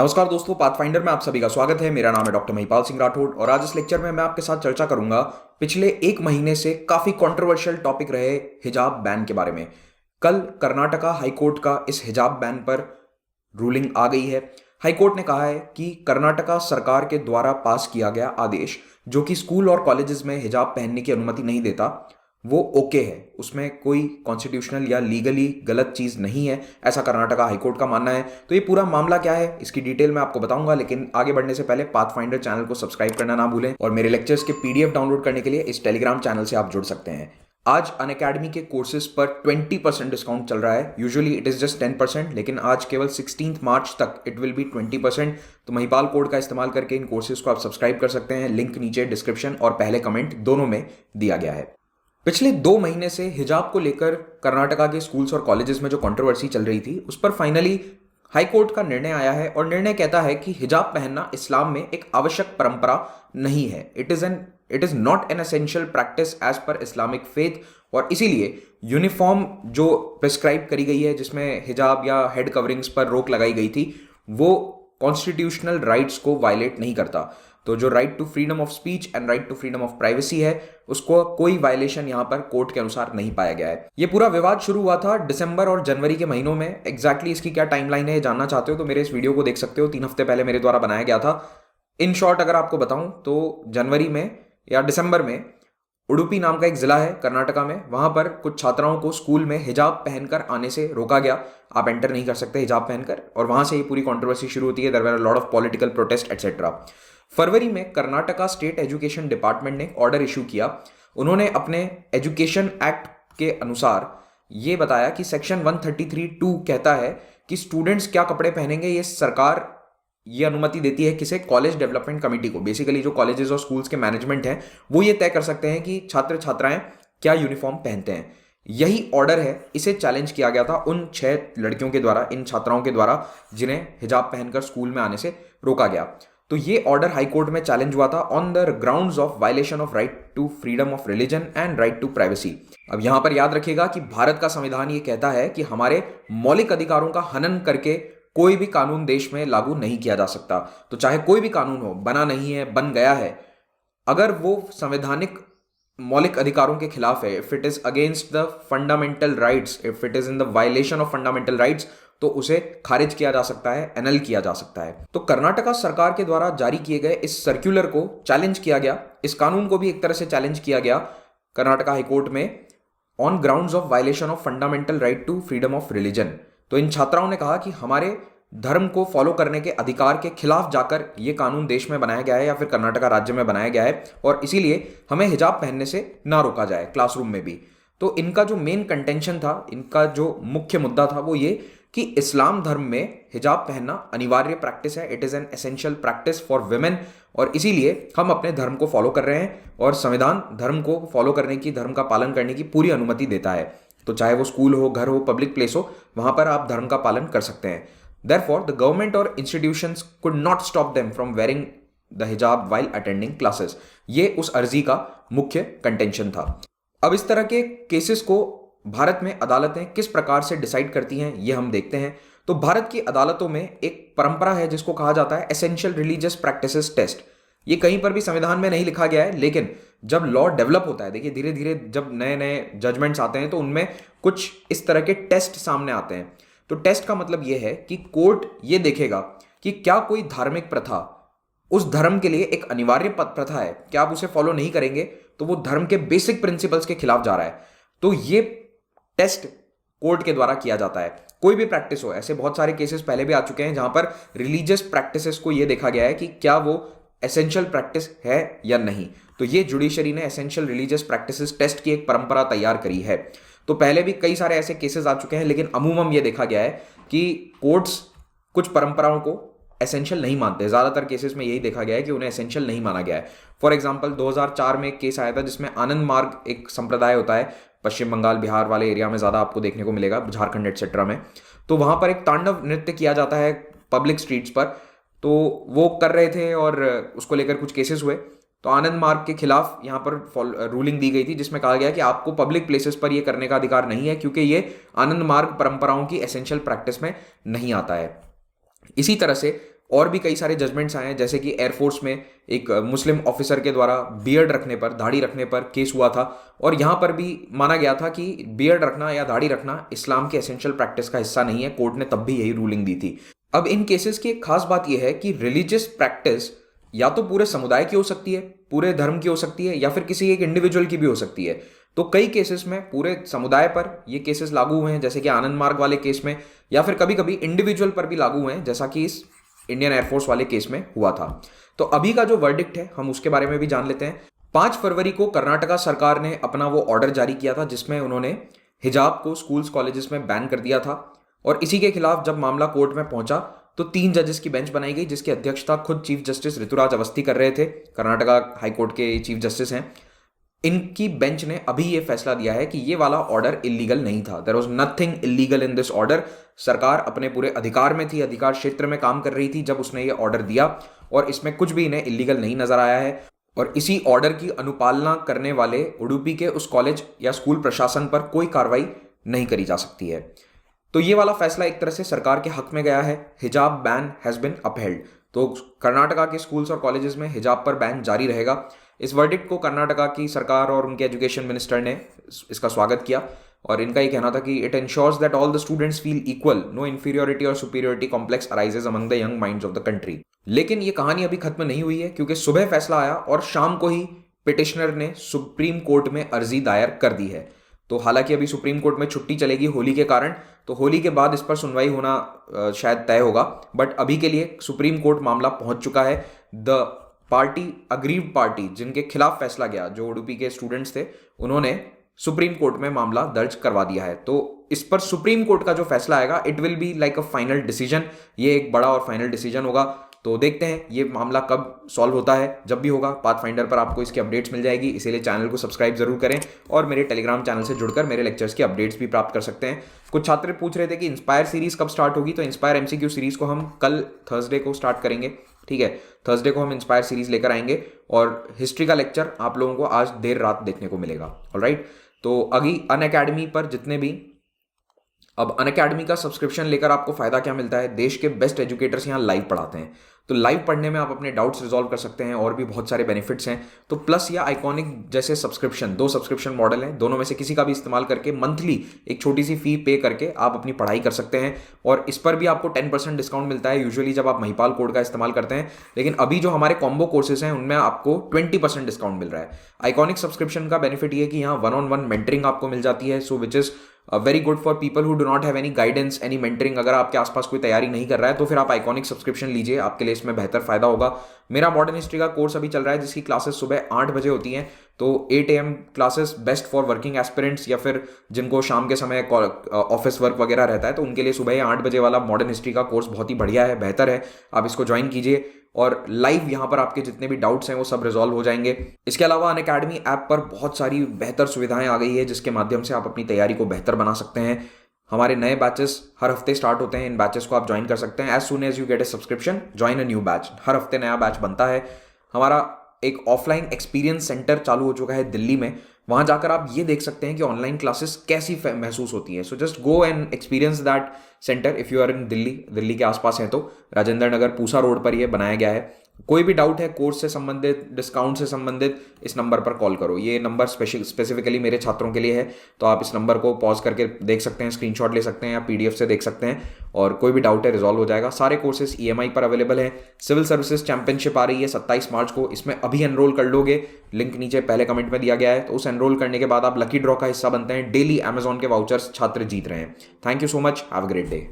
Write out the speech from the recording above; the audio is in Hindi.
नमस्कार दोस्तों, पाथफाइंडर में आप सभी का स्वागत है। मेरा नाम है डॉक्टर महिपाल सिंह राठौड़ और आज इस लेक्चर में मैं आपके साथ चर्चा करूंगा पिछले एक महीने से काफी कंट्रोवर्शियल टॉपिक रहे हिजाब बैन के बारे में। कल कर्नाटका हाईकोर्ट का इस हिजाब बैन पर रूलिंग आ गई है। हाईकोर्ट ने कहा है कि कर्नाटका सरकार के द्वारा पास किया गया आदेश जो कि स्कूल और कॉलेजेस में हिजाब पहनने की अनुमति नहीं देता वो ओके है, उसमें कोई कॉन्स्टिट्यूशनल या लीगली गलत चीज़ नहीं है, ऐसा कर्नाटका हाईकोर्ट का मानना है। तो ये पूरा मामला क्या है इसकी डिटेल मैं आपको बताऊंगा, लेकिन आगे बढ़ने से पहले पाथफाइंडर चैनल को सब्सक्राइब करना ना भूलें और मेरे लेक्चर्स के पीडीएफ डाउनलोड करने के लिए इस टेलीग्राम चैनल से आप जुड़ सकते हैं। आज अनअकैडमी के कोर्सेज पर 20% डिस्काउंट चल रहा है। यूजुअली इट इज़ जस्ट 10%, लेकिन आज केवल 16 मार्च तक इट विल बी 20%। तो महिपाल कोड का इस्तेमाल करके इन कोर्सेज को आप सब्सक्राइब कर सकते हैं। लिंक नीचे डिस्क्रिप्शन और पहले कमेंट दोनों में दिया गया है। पिछले 2 महीने से हिजाब को लेकर कर्नाटका के स्कूल्स और कॉलेजेस में जो कंट्रोवर्सी चल रही थी उस पर फाइनली हाई कोर्ट का निर्णय आया है और निर्णय कहता है कि हिजाब पहनना इस्लाम में एक आवश्यक परंपरा नहीं है। It is not an essential practice as per Islamic faith, और इसीलिए यूनिफॉर्म जो प्रिस्क्राइब करी गई है जिसमें हिजाब या हेड कवरिंग्स पर रोक लगाई गई थी वो कॉन्स्टिट्यूशनल राइट्स को वायलेट नहीं करता। तो जो right to freedom of speech and right to freedom of privacy है उसको कोई वायलेशन यहां पर कोर्ट के अनुसार नहीं पाया गया है। ये पूरा विवाद शुरू हुआ था दिसंबर और जनवरी के महीनों में। एग्जैक्टली इसकी क्या टाइमलाइन है जानना चाहते हो तो मेरे इस वीडियो को देख सकते हो, 3 हफ्ते पहले मेरे द्वारा बनाया गया था। इन शॉर्ट अगर आपको बताऊं तो जनवरी में या दिसंबर में उडुपी नाम का एक जिला है कर्नाटका में, वहां पर कुछ छात्राओं को स्कूल में हिजाब पहनकर आने से रोका गया। आप एंटर नहीं कर सकते हिजाब पहनकर, और वहां से ये पूरी कंट्रोवर्सी शुरू होती है। There were a lot of political protest etcetera. फरवरी में कर्नाटका स्टेट एजुकेशन डिपार्टमेंट ने ऑर्डर इशू किया। उन्होंने अपने एजुकेशन एक्ट के अनुसार ये बताया कि सेक्शन 133(2) कहता है कि स्टूडेंट्स क्या कपड़े पहनेंगे ये सरकार ये अनुमति देती है किसे, कॉलेज डेवलपमेंट कमेटी को। बेसिकली जो कॉलेजेस और स्कूल्स के मैनेजमेंट हैं वो ये तय कर सकते हैं कि छात्र छात्राएं क्या यूनिफॉर्म पहनते हैं। यही ऑर्डर है, इसे चैलेंज किया गया था उन 6 लड़कियों के द्वारा, इन छात्राओं के द्वारा जिन्हें हिजाब पहनकर स्कूल में आने से रोका गया। तो ये ऑर्डर हाईकोर्ट में चैलेंज हुआ था on the grounds of violation of right to freedom of religion and right to privacy. अब यहां पर याद रखिएगा कि भारत का संविधान ये कहता है कि हमारे मौलिक अधिकारों का हनन करके कोई भी कानून देश में लागू नहीं किया जा सकता। तो चाहे कोई भी कानून हो, बना नहीं है, बन गया है, अगर वो संवैधानिक मौलिक अधिकारों के खिलाफ है, if it is against the fundamental rights, if it is in the violation of fundamental rights, तो उसे खारिज किया जा सकता है, एनल किया जा सकता है। तो कर्नाटका सरकार के द्वारा जारी किए गए इस सर्कुलर को चैलेंज किया गया, इस कानून को भी एक तरह से चैलेंज किया गया कर्नाटका हाईकोर्ट में on grounds of violation of fundamental right to freedom of religion. तो इन छात्राओं ने कहा कि हमारे धर्म को फॉलो करने के अधिकार के खिलाफ जाकर ये कानून देश में बनाया गया है या फिर कर्नाटका राज्य में बनाया गया है, और इसीलिए हमें हिजाब पहनने से ना रोका जाए क्लासरूम में भी। तो इनका जो मेन कंटेंशन था, इनका जो मुख्य मुद्दा था वो ये कि इस्लाम धर्म में हिजाब पहनना अनिवार्य प्रैक्टिस है, it is an essential practice for women, और इसीलिए हम अपने धर्म को फॉलो कर रहे हैं और संविधान धर्म को फॉलो करने की, धर्म का पालन करने की पूरी अनुमति देता है। तो चाहे वो स्कूल हो, घर हो, पब्लिक प्लेस हो, वहां पर आप धर्म का पालन कर सकते हैं। Therefore, the government or institutions could not stop them from wearing the hijab while attending classes. ये उस अर्जी का मुख्य कंटेंशन था। अब इस तरह के केसेस को भारत में अदालतें किस प्रकार से डिसाइड करती हैं ये हम देखते हैं। तो भारत की अदालतों में एक परंपरा है जिसको कहा जाता है एसेंशियल रिलीजियस प्रैक्टिसेस टेस्ट। ये कहीं पर भी संविधान में नहीं लिखा गया है, लेकिन जब लॉ डेवलप होता है, देखिए धीरे धीरे जब नए नए जजमेंट्स आते हैं तो उनमें कुछ इस तरह के टेस्ट सामने आते हैं। तो टेस्ट का मतलब यह है कि कोर्ट ये देखेगा कि क्या कोई धार्मिक प्रथा उस धर्म के लिए एक अनिवार्य प्रथा है, क्या आप उसे फॉलो नहीं करेंगे तो वो धर्म के बेसिक प्रिंसिपल्स के खिलाफ जा रहा है। तो ये टेस्ट कोर्ट के द्वारा किया जाता है। कोई भी प्रैक्टिस हो, ऐसे बहुत सारे केसेस पहले भी आ चुके हैं जहां पर रिलीजियस प्रैक्टिसेस को यह देखा गया है कि क्या वो एसेंशियल प्रैक्टिस है या नहीं। तो ये जुडिशरी ने एसेंशियल रिलीजियस प्रैक्टिसेस टेस्ट की एक परंपरा तैयार करी है। तो पहले भी कई सारे ऐसे केसेस आ चुके हैं, लेकिन अमूमन ये देखा गया है कि कोर्ट्स कुछ परंपराओं को एसेंशियल नहीं मानते। ज़्यादातर केसेस में यही देखा गया है कि उन्हें एसेंशियल नहीं माना गया है। फॉर एग्जांपल 2004 में एक केस आया था जिसमें आनंद मार्ग एक संप्रदाय होता है, पश्चिम बंगाल बिहार वाले एरिया में ज़्यादा आपको देखने को मिलेगा, झारखंड एटसेट्रा में। तो वहाँ पर एक तांडव नृत्य किया जाता है पब्लिक स्ट्रीट्स पर, तो वो कर रहे थे और उसको लेकर कुछ केसेस हुए। तो आनंद मार्ग के खिलाफ यहाँ पर रूलिंग दी गई थी जिसमें कहा गया कि आपको पब्लिक प्लेसेस पर ये करने का अधिकार नहीं है क्योंकि ये आनंद मार्ग परंपराओं की एसेंशियल प्रैक्टिस में नहीं आता है। इसी तरह से और भी कई सारे जजमेंट्स आए हैं, जैसे कि एयरफोर्स में एक मुस्लिम ऑफिसर के द्वारा बियर्ड रखने पर, दाढ़ी रखने पर केस हुआ था, और यहाँ पर भी माना गया था कि बियर्ड रखना या दाढ़ी रखना इस्लाम के एसेंशियल प्रैक्टिस का हिस्सा नहीं है। कोर्ट ने तब भी यही रूलिंग दी थी। अब इन केसेस की एक खास बात यह है कि रिलीजियस प्रैक्टिस या तो पूरे समुदाय की हो सकती है, पूरे धर्म की हो सकती है, या फिर किसी एक इंडिविजुअल की भी हो सकती है। तो कई केसेस में पूरे समुदाय पर ये केसेस लागू हुए हैं, जैसे कि आनंद मार्ग वाले केस में, या फिर कभी कभी इंडिविजुअल पर भी लागू हुए हैं, जैसा कि इस इंडियन एयरफोर्स वाले केस में हुआ था। तो अभी का जो वर्डिक्ट है हम उसके बारे में भी जान लेते हैं। 5 फरवरी को कर्नाटका सरकार ने अपना वो ऑर्डर जारी किया था जिसमें उन्होंने हिजाब को स्कूल्स कॉलेजेस में बैन कर दिया था। और इसी के खिलाफ जब मामला कोर्ट में पहुंचा तो 3 जजेस की बेंच बनाई गई, जिसकी अध्यक्षता खुद चीफ जस्टिस ऋतुराज अवस्थी कर रहे थे। कर्नाटका हाईकोर्ट के चीफ जस्टिस हैं। इनकी बेंच ने अभी ये फैसला दिया है कि ये वाला ऑर्डर इलीगल नहीं था। There was nothing illegal in this order. सरकार अपने पूरे अधिकार में थी, अधिकार क्षेत्र में काम कर रही थी जब उसने ये ऑर्डर दिया, और इसमें कुछ भी इन्हें इलीगल नहीं नजर आया है। और इसी ऑर्डर की अनुपालना करने वाले उडुपी के उस कॉलेज या स्कूल प्रशासन पर कोई कार्रवाई नहीं करी जा सकती है। तो ये वाला फैसला एक तरह से सरकार के हक में गया है। हिजाब बैन हैज बिन अपहेल्ड। तो कर्नाटका के स्कूल्स और कॉलेजेस में हिजाब पर बैन जारी रहेगा। इस वर्डिक्ट को कर्नाटका की सरकार और उनके एजुकेशन मिनिस्टर ने इसका स्वागत किया, और इनका ये कहना था कि it ensures that all the students feel equal, no inferiority और superiority complex arises among the young minds of the country. लेकिन ये कहानी अभी खत्म नहीं हुई है, क्योंकि सुबह फैसला आया और शाम को ही पिटिशनर ने सुप्रीम कोर्ट में अर्जी दायर कर दी है। तो हालांकि अभी सुप्रीम कोर्ट में छुट्टी चलेगी होली के कारण, तो होली के बाद इस पर सुनवाई होना शायद तय होगा, बट अभी के लिए सुप्रीम कोर्ट मामला पहुंच चुका है। द पार्टी, अग्रीव्ड पार्टी, जिनके खिलाफ फैसला गया, जो उडुपी के स्टूडेंट्स थे, उन्होंने सुप्रीम कोर्ट में मामला दर्ज करवा दिया है। तो इस पर सुप्रीम कोर्ट का जो फैसला आएगा, it will be like a final decision. ये एक बड़ा और फाइनल डिसीजन होगा। तो देखते हैं ये मामला कब सॉल्व होता है। जब भी होगा पाथफाइंडर पर आपको इसकी अपडेट्स मिल जाएगी, इसीलिए चैनल को सब्सक्राइब जरूर करें, और मेरे टेलीग्राम चैनल से जुड़कर मेरे लेक्चर्स की अपडेट्स भी प्राप्त कर सकते हैं। कुछ छात्र पूछ रहे थे कि इंस्पायर सीरीज कब स्टार्ट होगी, तो इंस्पायर एमसीक्यू सीरीज को हम कल थर्सडे को स्टार्ट करेंगे। ठीक है, थर्सडे को हम इंस्पायर सीरीज लेकर आएंगे, और हिस्ट्री का लेक्चर आप लोगों को आज देर रात देखने को मिलेगा। ऑलराइट, तो अभी अनअकैडमी पर जितने भी, अब अनअकैडमी का सब्सक्रिप्शन लेकर आपको फायदा क्या मिलता है, देश के बेस्ट एजुकेटर्स यहाँ लाइव पढ़ाते हैं। तो लाइव पढ़ने में आप अपने डाउट्स रिजॉल्व कर सकते हैं, और भी बहुत सारे बेनिफिट्स हैं। तो प्लस या आइकॉनिक जैसे सब्सक्रिप्शन, 2 सब्सक्रिप्शन मॉडल हैं, दोनों में से किसी का भी इस्तेमाल करके मंथली एक छोटी सी फी पे करके आप अपनी पढ़ाई कर सकते हैं, और इस पर भी आपको 10% डिस्काउंट मिलता है यूजुअली जब आप महिपाल कोड का इस्तेमाल करते हैं। लेकिन अभी जो हमारे कॉम्बो कोर्सेज हैं उनमें आपको 20% डिस्काउंट मिल रहा है। आइकॉनिक सब्सक्रिप्शन का बेनिफिट ये है कि यहाँ 1-on-1 मेंटरिंग आपको मिल जाती है, so which is very good for people who do not have any guidance, any mentoring. अगर आपके आसपास कोई तैयारी नहीं कर रहा है तो फिर आप आइकॉनिक सब्सक्रिप्शन लीजिए, आपके लिए इसमें बेहतर फायदा होगा। मेरा मॉडर्न हिस्ट्री का कोर्स अभी चल रहा है, जिसकी क्लासेस सुबह 8 बजे होती हैं। तो 8 AM classes best for working aspirants, या फिर जिनको शाम के समय ऑफिस वर्क वगैरह रहता है, तो उनके लिए सुबह 8 बजे वाला मॉडर्न हिस्ट्री का कोर्स बहुत ही बढ़िया है, बेहतर है। आप इसको ज्वाइन कीजिए, और लाइव यहाँ पर आपके जितने भी डाउट्स हैं वो सब रिजॉल्व हो जाएंगे। इसके अलावा अनअकैडमी ऐप पर बहुत सारी बेहतर सुविधाएं आ गई है, जिसके माध्यम से आप अपनी तैयारी को बेहतर बना सकते हैं। हमारे नए बैचेस हर हफ्ते स्टार्ट होते हैं, इन बैचेस को आप ज्वाइन कर सकते हैं। As soon as you get a subscription, join a new batch. हर हफ्ते नया बैच बनता है। हमारा एक ऑफलाइन एक्सपीरियंस सेंटर चालू हो चुका है दिल्ली में, वहां जाकर आप ये देख सकते हैं कि ऑनलाइन क्लासेस कैसी महसूस होती है। So just go and experience that centre if you are in Delhi के आसपास है तो राजेंद्र नगर पूसा रोड पर ये बनाया गया है। कोई भी डाउट है कोर्स से संबंधित, डिस्काउंट से संबंधित, इस नंबर पर कॉल करो। ये नंबर स्पेसिफिकली मेरे छात्रों के लिए है, तो आप इस नंबर को पॉज करके देख सकते हैं, स्क्रीनशॉट ले सकते हैं, या PDF से देख सकते हैं, और कोई भी डाउट है रिजॉल्व हो जाएगा। सारे कोर्सेज EMI पर अवेलेबल है। सिविल सर्विसेज चैंपियनशिप आ रही है 27 मार्च को, इसमें अभी एनरोल कर लोगे, लिंक नीचे पहले कमेंट में दिया गया है। तो उस एनरोल करने के बाद आप लकी ड्रॉ का हिस्सा बनते हैं। डेली Amazon के वाउचर्स छात्र जीत रहे हैं। Thank you so much, have a great day.